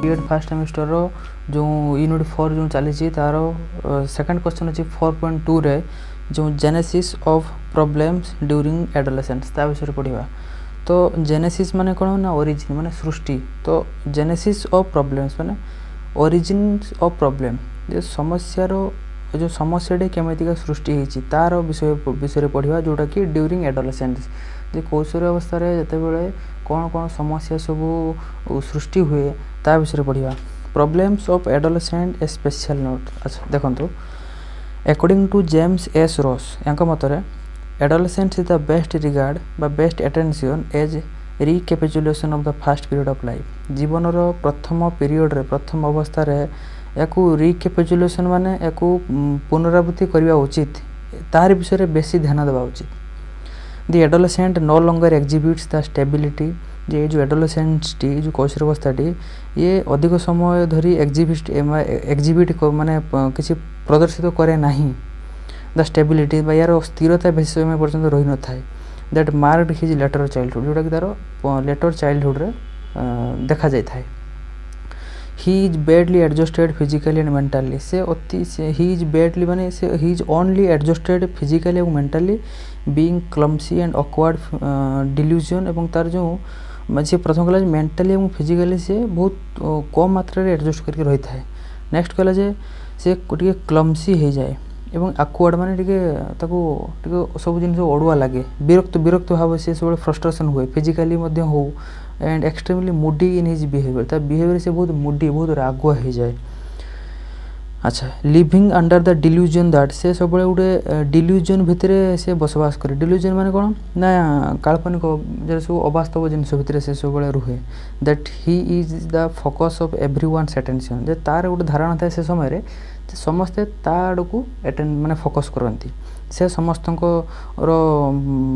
BEd first semester रो जो unit 4 जो चली तार सेकंड क्वेश्चन अच्छी 4.2 रे जो genesis of problems during adolescence ता विषय पढ़ा। तो जेनेसिस माने कौन ना ओरिजिन माने सृष्टि। तो जेनेसिस ऑफ प्रॉब्लम्स माने ओरिजिन ऑफ प्रॉब्लम जे समस्यार जो समस्याटी केमितिका सृष्टि होती तार विषय पढ़ा जोटा कि ड्यूरिंग एडोलेसेंस जे कौशल अवस्था जितेबाला कौन कौन समस्या सब सृष्टि हुए ता विषय पढ़ा। Problems of adolescent a special note. अच्छा देखो according to James S Ross या मतरे adolescence is the best regard बा best attention as recapitulation of the first period of life. जीवन प्रथम पीरियड रे प्रथम अवस्था रे याकू रिकैपिचुलेशन माने याकू पुनरावृत्ति करवा उचित तार विषय बेसी ध्यान देवा उचित। The adolescent no longer exhibits the stability जे जो एडोलेसेंटी जो कौशल अवस्थाटी ये अधिक समय धरी एग्जिबिट माने किसी प्रदर्शित करे नहीं द स्टेबिलिटी बा यार स्थिरता बेसी समय पर्यंत रही न थाए that marked his later childhood जोटा कि तार लेटर चाइल्डहुड रे देखा जाय थाए। He is badly adjusted physically and mentally से अति ही इज बैडली माने से he is only adjusted physically और mentally being clumsy and awkward delusion एवं तार जो से प्रथम कहला मेंटली और फिजिकली से बहुत कम मात्रा रे एडजस्ट करके रही थाए। नेक्स्ट कहला जे से टिके क्लमसी हो जाए एवं आक्वर्ड माने टिके सब जिन अड़ुआ लगे विरक्त भाव से सब फ्रस्ट्रेशन हुए फिजिकली हो and extremely moody in his behaviour ता बिहेवियर से बहुत मुडी बहुत रागुआ हो जाए। अच्छा living under the delusion that से सब गोटे डिल्यूजन भितर से बसवास करे। डिल्यूजन माने कौन ना काल्पनिक जो सब अवास्तव जिनस भितर से सब रुहे that he is the focus of everyone's attention जे तार गोटे धारणा था से समय समस्ते ता आड़ को माने फोकस करती से समस्त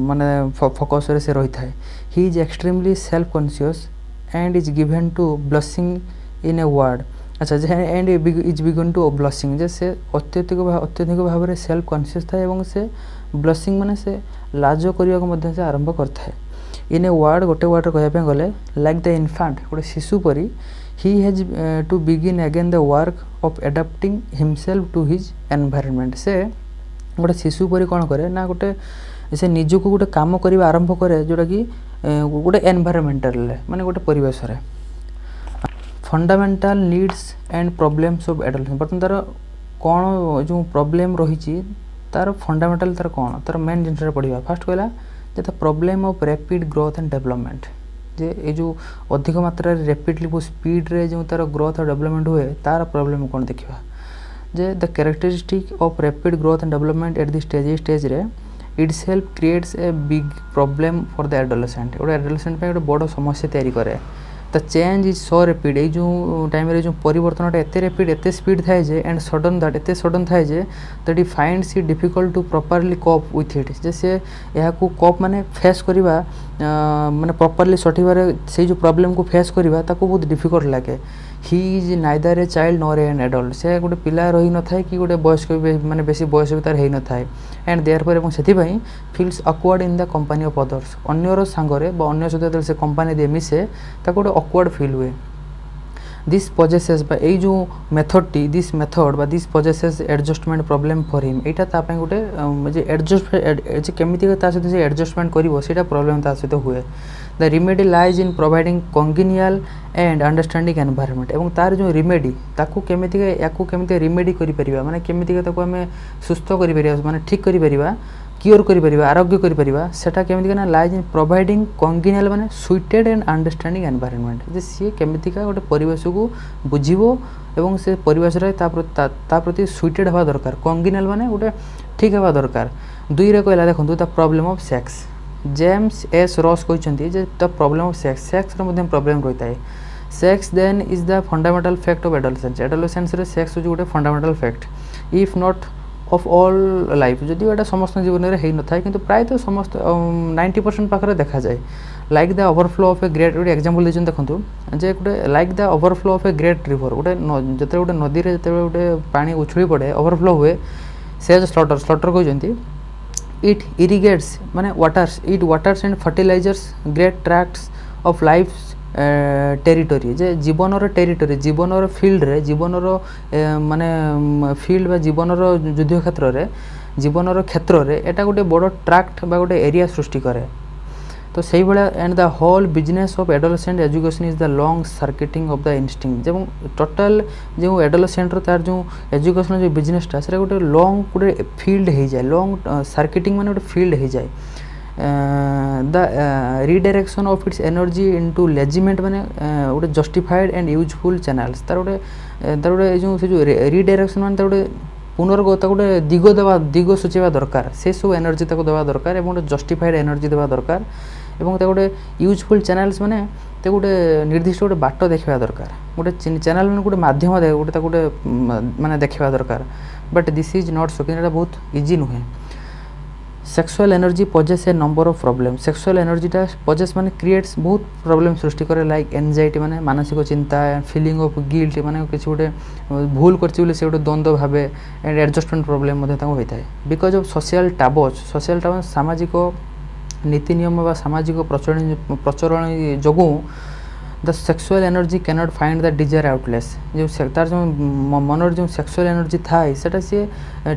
माने फोकस रे से रही थाए। He is extremely self conscious and is given to blushing in a word. अच्छा and is begun to blushing जे से अत्यधिक भाव में सेल्फ कॉन्शियस थाए एवं से ब्लशिंग माने से लाज करने से आरंभ करता है। इन ए वर्ड गोटे वर्ड कहवाई गले लाइक द इनफांट गोटे शिशु परी he has to begin again the work of adapting himself to his environment. से गोटे शिशु परी कौन करे ना गोटे से निजक गोटे काम करने आरंभ करे जोटा कि गोटे एनवायरनमेंटल माने गोटे परिवेश रे। Fundamental needs and problems of adolescence बर्तमान तार कौन जो प्रॉब्लम रही तार फंडामेंटल तार कौन तार मेन जिन पढ़ा। फास्ट कहला the problem of rapid growth and development जे ये जो अधिक मात्रा रैपिडली बहुत स्पीड रे जो तार ग्रोथ और डेवलपमेंट हुए तार प्रॉब्लम कौन देखा जे the characteristic of rapid growth and development at this stage रे it self creates a big problem for the adolescent. गोटे एडोलेसेंट पे गोटे बड़ समस्या तैयारी करे। The change is so rapid ये जो टाइम रे जो परिवर्तन एत रैपिड एत स्पीड थाए जे एंड सडन दैट एत सडन थाए जे that he finds it difficult to properly cope with it जे से यहाँ को कोप माने फेस करवा माने प्रॉपर्ली सठिबारे से जो प्रॉब्लम को फेस करवा ताको बहुत डिफिकल्ट लगे। He is neither a child nor an adult से गोटे पिला रही न थाए कि गोटे वयस्क माने बेसी बयस भी तार हो न थाए एंड देयरफॉर एवं सेथिबाई feels awkward in the company of others अन्यर सांगरे बा अन्य सहित से कंपनी दे मिसे ताको गोटे ऑकवर्ड फील हुए। दिस पजेसेस बा ए जो मेथड दिस मेथड बा this possesses adjustment problem for him एटा ता पई गोटे जे एडजस्ट केमिति ता सहित से एडजस्टमेंट करिवो सेटा प्रॉब्लम ता सहित हुए। The remedy lies in providing congenial and understanding environment एवं तार जो रिमेडी ताकू केमिति याकू केमिति रिमेडी करि परिबा माने केमिति ताकू हमें सुस्थ करि परिबा माने ठीक करि परिबा क्योर करि परिबा आरोग्य करि परिबा सेटा केमिति ना लाइज इन प्रोवाइडिंग कॉन्गिनियल माने सुइटेड एंड अंडरस्टैंडिंग एनवायरनमेंट जे सी केमिति का गोटे परिवेश को बुझिबो एवं से परिवेश रे ता प्रति सुइटेड हवा दरकार। कॉन्गिनियल माने गोटे ठीक हवा दरकार। दुई रे कहला देखंतु the problem of sex James S Ross कहते जे द प्रॉब्लम ऑफ सेक्स रे प्रॉब्लम रही है। Sex then is the fundamental fact of adolescence adolescence रे सेक्स हूँ गोटे fundamental fact if not of all life जदि एटा समस्त जीवन में हो न था कि प्रायतः समस्त 90% पाखे देखा जाए। Like the overflow of a great गोटे एग्जांपल देछन देखंतु जे गोटे like the overflow of a great river गोटे जते गोटे नदी रे जते गोटे पानी उछली पड़े ओवरफ्लो हुए से स्लटर कहते इट इरिगेट्स माने waters and fertilisers great tracts of life territory जे जीवनर टेरिटोरी जीवनर फिल्ड रे जीवनर माने फिल्ड बा जीवनर युद्ध क्षेत्र रे जीवनर क्षेत्र रे एटा गोटे बड़ ट्रैक्ट बा गोटे एरिया सृष्टि करे तो सही भाया and the whole business of adolescent education is the long circuiting of the instinct जब टोटल जो एडोलसेंट तार जो एजुकेशन जो बिजनेसटा से गोटे लॉन्ग गोटे फील्ड हो जाए लॉन्ग सर्किटिंग माने गोटे फील्ड हो जाए the redirection of its energy into legitimate माने गोटे जस्टिफाइड एंड यूजफुल चैनल्स तार गोटे जो रिडायरेक्शन माने तार गोटे पुनर्गत गोटे दिग सूचेवा दरकार से सब एनर्जी तक देवा दरकार और गोटे जस्टिफाइड एनर्जी देवा दरकार और गोटे यूजफुल चैनल्स माने गोटे निर्दिष्ट गोटे बाट देखा दरकार गोटे चैनल मैंने गोटे मध्यम गोटे गोटे माने देखा दरकार but this is not so कि बहुत इजी नुहे sexual energy poses a number of problem sexual एनर्जीटा पजेस माने क्रिएट्स बहुत प्रॉब्लम सृष्टि करे लाइक एंजाइटी माने मानसिक चिंता फीलिंग ऑफ गिल्ट माने किसी गोटे भूल करछि से गोटे द्वंद्व भावे एंड एडजस्टमेंट प्रॉब्लम होता है बिकॉज ऑफ सोशल टाबोज सामाजिक नीति नियम व सामाजिक प्रचरण जोगु the sexual energy cannot find the desire outlets जो तार जो मनर जो सेक्सुअल एनर्जी थाए सेटा सी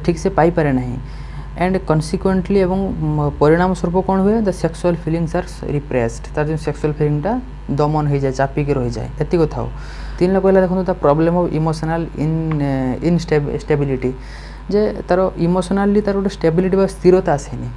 ठीक से पाई पारे नहीं एंड कन्सिक्वेंटली एवं परिणाम स्वरूप कौन हुए the sexual feelings are repressed तार जो सेक्सुअल फीलिंगटा दमन हो जाए चापिक रही जाए एति कथा हो तीन लोग कहला देखो the problem of emotional instability जे तार इमोशनली तार गोटे स्टेबिलिटी बा स्थिरता आसेनी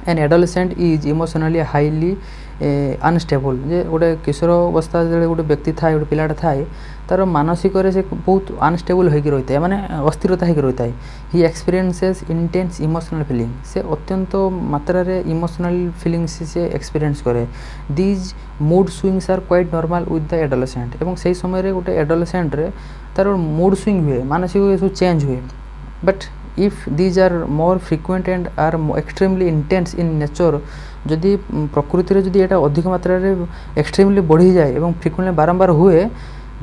an adolescent is emotionally highly unstable जे गोटे किशोर अवस्था जो गोटे व्यक्ति थाए गोटे पिलाटा थाए तार मानसिक से बहुत अनस्टेबल होकर रही है माने अस्थिरता होकर रही है ही एक्सपीरियंसेस इंटेंस इमोशनल फीलिंग से अत्यंत मात्रा रे इमोशनल फीलिंग्स से एक्सपीरियंस करे these mood swings are quite normal with the adolescent एवं से समय रे गोटे एडोलसेंट रे तार मूड स्विंग हुए मानसिक सब चेंज हुए but if these are more frequent and are extremely intense in nature जदि प्रकृति रे जदि एटा अधिक मात्रा रे एक्सट्रीमली बढ़ी जाए एवं फ्रिक्वेंटली बारंबार हुए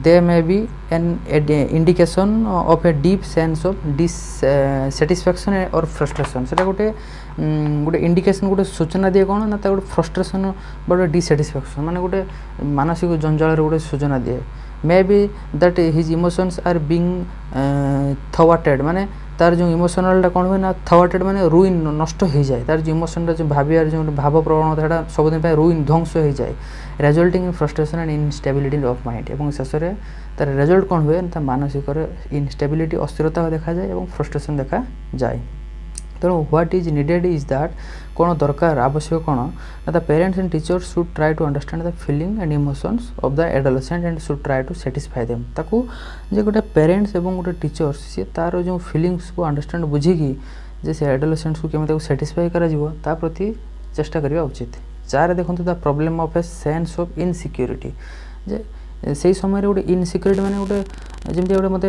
they may be an indication of a deep sense of dissatisfaction और फ्रस्ट्रेशन से गोटे गोटे इंडिकेशन गोटे सूचना दिए कौन ना गोटे फ्रस्ट्रेशन बड़े डिससेटिस्फैक्शन माने गोटे मानसिक जंजाल गोटे सूचना दिए may be that his emotions are being थवाटेड माने तार जो इमोशनलटा कौन हुए ना थवाटेड माने रुइन नष्ट हो जाए तार जो इमोशनटा जो भावियार जो भाव प्रवणता सबुदिन रुइन ध्वंस हो जाए resulting in frustration and instability of mind एवं शेष में तार रेजल्ट कौन हुए ना मानसिक इनस्टेबिलिटी अस्थिरता देखा जाए और फ्रस्ट्रेशन देखा जाए तेणु what is needed is that कौन दरकार आवश्यक कौन ना the parents and teachers should try to understand the feeling and emotions of the adolescent and should try to satisfy them ताकू जे गोटे पेरेंट्स एवं गोटे टीचर्स सी तार जो फीलिंग्स को अंडरस्टैंड बुझिकी जे से एडोलसेंट्स को केମିତି सैटिस्फाई करा प्रति चेष्टा करवा उचित चार देखो the problem of a sense of insecurity जे से समय गोटे इनसिक्योरिटी माने गोटे जमी गोटे मत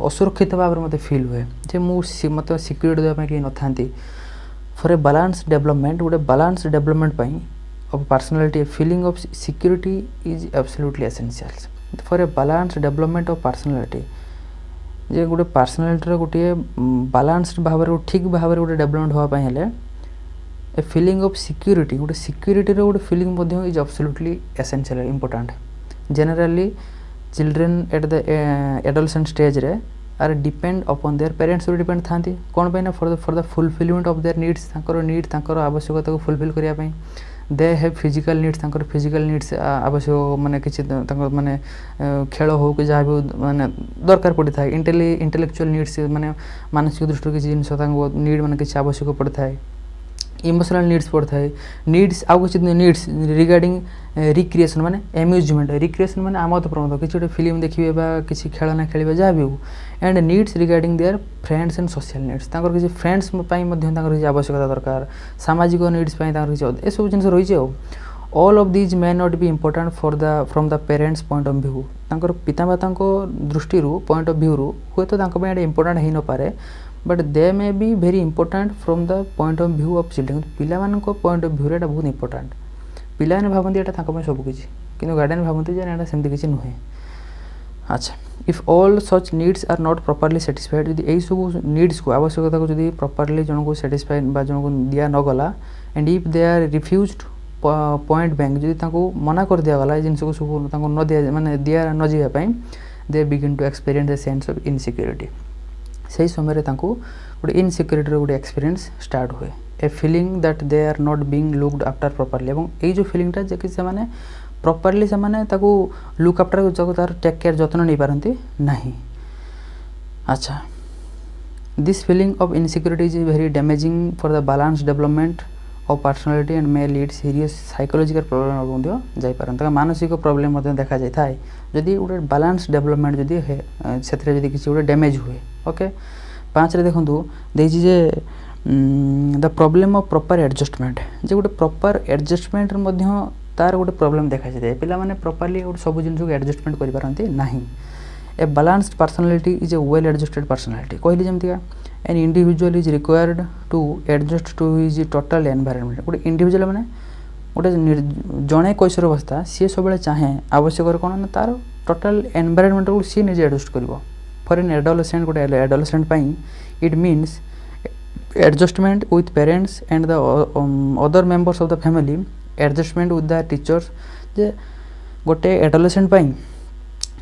असुरक्षित भाव में मत फिल हुए जे मुझे मत सिक्योरिटी देवाई कहीं न था फॉर ए बैलेंस डेवलपमेंट गोटे balance development of personality feeling of security is absolutely essential for a balance development of personality जे गोटे पर्सनालिटी गोटे बैलेंस भाव ठीक भाव गोटे डेवलपमेंट होगापाई हेले ए फीलिंग ऑफ सिक्योरिटी गोटे सिक्योरिटी गोटे feeling is absolutely essential important generally children at the adolescent stage रे are depend upon their parents depend था कौन पाई ना for the fulfilment of their needs तांकर आवश्यकता को फुलफिल करिया पई दे हैव फिजिकल नीड्स तांकर फिजिकल नीड्स आवश्यक माने किछि तांकर माने खेल हो कि जहाँ भी माने दरकार पड़ी था इंटेलेक्चुअल नीड्स माने मानसिक दृष्टि किछि जिनस तांको नीड माने किछि आवश्यक पड़ी था इमोशनल नीड्स पड़ता है नीड्स आउ किसी नीड्स रिगार्डिंग रिक्रिएशन माने एम्यूजमेंट रिक्रिएशन माने आमोद प्रमोद किसी गोटे फिल्म देखिए किसी खेलना खेलिए जहाँ भी हो and needs regarding their friends and social needs तांकर किसी फ्रेंड्स किसी आवश्यकता दरकार सामाजिक नीड्स किसी सब जिन रही all of these may not be important for the from the parents point of view तांकर पितामाता दृष्टि पॉइंट ऑफ व्यू हुए तो इम्पोर्टेंट हो न पारे but they may be very important from the point of view of children पिला point of view रे बहुत इंपोर्टेंट पिला भावती यहाँ सबकि कि गार्डियन भावती जे सेमती किसी नुहे अच्छा if all such needs are not properly satisfied यदि यही सब नीड्स को आवश्यकता को जब प्रॉपर्ली जन को सैटिस्फाइड जन को दिया न गला and if they are refused point blank जदि तांको मना कर दिया गला जिनस को सब तांको न दिया माने दिया न जीवा पई they begin to experience a sense of insecurity सही समय रे तांको गोटे इनसिक्योरिटी रो गोटे एक्सपीरियंस स्टार्ट हुए a feeling that they are not being looked after properly एवं ए जो फीलिंगटा जे कि से माने प्रॉपर्ली से माने ताको लुक आफ्टर जो तार टेक केयर जतन नहीं पारंती नहीं। अच्छा this feeling of insecurity is very damaging for the balance development of personality and may lead serious psychological problem मध्य जाई पारन मानसिक प्रॉब्लम मध्य देखा जाय थाए जदि गोटे बैलेंस डेवलपमेंट जदि है सेथरे जदि किसी गोटे डैमेज हुए। ओके 5 रे देखंतु देजी जे the problem of proper adjustment जे गोटे प्रॉपर एडजस्टमेंट मध्य तार गोटे प्रॉब्लम देखा जाय पिला माने प्रॉपर्ली गोटे सब जिंस को एडजस्टमेंट करि पारंती नाही। A balanced personality is a well adjusted personality कहली जमतिका an individual is required to adjust to his total environment गोटे इंडिविजुअल माने गोटे जड़े कैशोर अवस्था सी सब चाहे आवश्यक कौन ना तार टोटल एनवायरनमेंट को सी निजे एडजस्ट कर फॉर एन एडोलेसेंट गोटे adolescent it means adjustment with parents and the other members of the family adjustment with the teachers जे गोटे एडोलेसेंट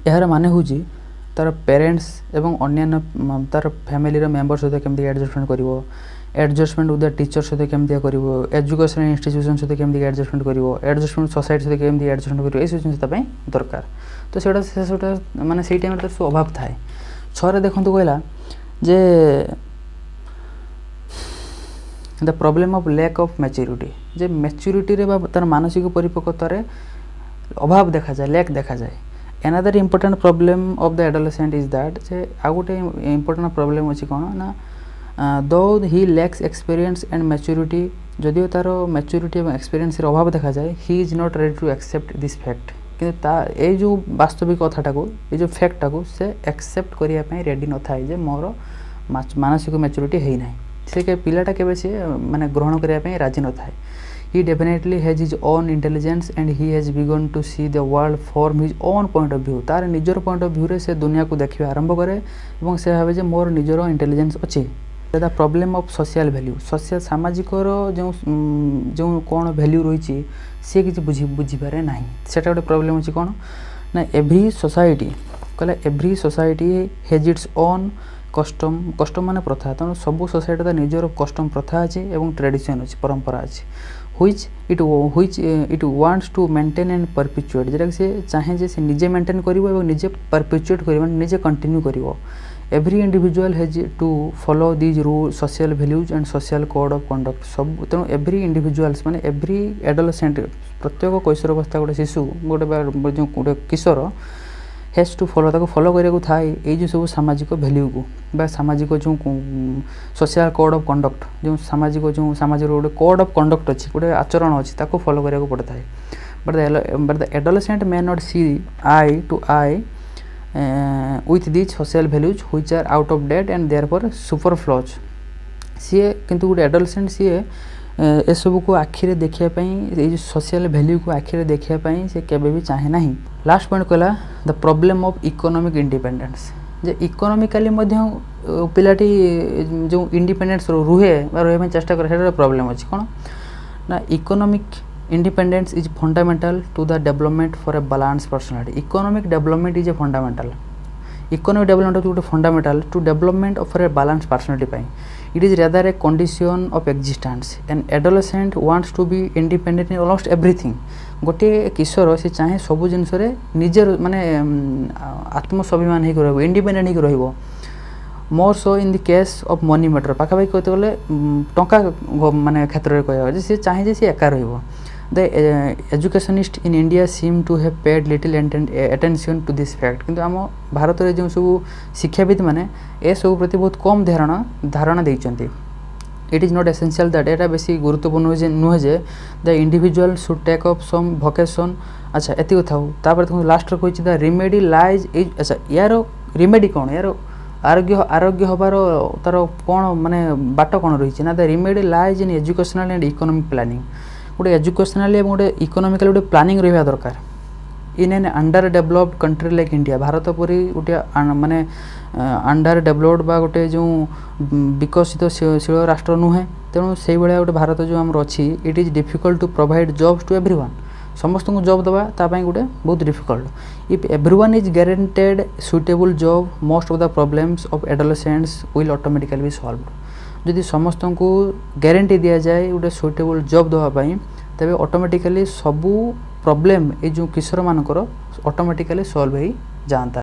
यार माने हूँ तार पेरेंट्स एवं अन्य तार फैमिली मेंबर सहित केमती एडजस्टमेंट करिवो एडजस्टमेंट विथ द टीचर सहित केमती करिवो एजुकेशन इंस्टीट्यूशन सहित केमती एडजस्टमेंट करिवो एडजस्टमेंट सोसाइटी सहित केमती एडजस्टमेंट करिवो ए सब जिनिस तपई दरकार तो सेटा माने सेई टाइम रे तो अभाव थाए। 6 रे देखंतु कहला जे the problem of lack of maturity जे मैच्योरिटी रे तार मानसिक परिपक्वता रे अभाव देखा जाए लैक देखा जाए। Another important problem of the adolescent is that जे आ गोटे important problem अछि कोन ना though he lacks experience and maturity जदियो तार maturity एवं experience रे अभाव देखा जाए he is not ready to accept this fact कि ता ए जो वास्तविक कथाटा को ए जो फैक्ट को से एक्सेप्ट करिया पई रेडी न थाए जे मोर मानसिक मैच्योरिटी हेई नै से के पिलाटा केबे से माने ग्रहण करिया पई राजी न थाए। He definitely has his own intelligence and he has begun to see the world from his own point of view तार निजर point of view रे से दुनिया को देखिबा आरंभ करे एवं से भाबे जे मोर निजर इंटेलिजेंस अछि। The problem of social value social सामाजिक रो जो जो कोन वैल्यू रहिछि से किछि बुझी पारे नाही सेटा गोटे प्रॉब्लम अछि कोन ना एवरी सोसाइटी कहला every society has its own custom माने प्रथा त सब सोसाइटी ता निजर कस्टम प्रथा अछि एवं ट्रेडिशन अछि परंपरा अछि which it wants to maintain and perpetuate जेरा से चाहे जे से निजे मेंटेन करिवो एवं निजे परपेचुएट करिवो निजे कंटिन्यू करिवो। Every individual has to follow these rule social values and social code of conduct सब तेणु एवरी इंडिविजुअल्स माने एवरी एडोलेसेंट प्रत्येक कैशोर अवस्था गोटे शिशु गोटे जो गोटे किशोर हैज टू फॉलो ताको फॉलो करिया को थाए ए जो सब सामाजिक वैल्यू को बा सामाजिक जो सोशल कोड ऑफ कंडक्ट जो सामाजिक गोटे कोड ऑफ कंडक्ट अछि गोटे आचरण अछि ताको फॉलो करिया को पड़ता है but the adolescent may not see eye to eye with this social values which are out of date and therefore superfluous सी किंतु गोटे एडोलेसेंट सी ए सब को आखिरे देखिया पई ए सोशल वैल्यू को आखिरे देखिया पई से केबे भी चाहे नाही। लास्ट पॉइंट कहला the problem of economic independence जे इकोनॉमिकली मध्य पिलाटी जो इंडिपेंडेंस रुहे बा रहे चेष्टा करे सेटा प्रॉब्लम अछि कोन ना economic independence is fundamental to the development for a balance personality economic development is a fundamental economic development to fundamental to development of a balance personality पाई it is rather a condition of existence an adolescent wants to be independent in almost everything गोटे किशोर से चाहे सब जिनस निजर माने आत्मस्वाभिमान हो रही independent हो रही more so in the case of money matter पाखापाखि कहते गले टंका माने क्षेत्र में कह सी चाहे सी एका रही the educationist in India seem to have paid little attention to this fact किंतु आम भारत में जो सब शिक्षाविद माने ए सब प्रति बहुत कम धारणा देइचंती it is not essential that एटा बेसी गुरुत्वपूर्ण नुहे जे the individual should take up some vocation अच्छा एति कथाउ तापर तुम लास्ट रे कहिछि द रेमेडी लाइज अच्छा यार रेमेडी कोन यार आरोग्य हबार तार कोन माने बाट कोन रहिछि ना the remedy lies in educational and economic planning गोटे एजुकेशनल एवं गोटे इकोनॉमिकल गोटे प्लानिंग रहिबा दरकार in an under developed country like India Bharat परी गोटे माने अंडर डेभलप्ड बा गोटे जो विकसित शील राष्ट्र नुहे तेणु से भाया गोटे भारत जो आमर अच्छी it is difficult to provide jobs to everyone समस्त को जॉब दवा तापाई गोटे बहुत difficult if everyone is guaranteed suitable job most of the problems of adolescents will automatically be solved जदि समस्त को गारंटी दि जाए गोटे सुइटेबल जॉब दवाई तेरे ऑटोमेटिकली सबू प्रॉब्लम ये जो किशोर मानकर ऑटोमेटिकली सॉल्व हो जाता।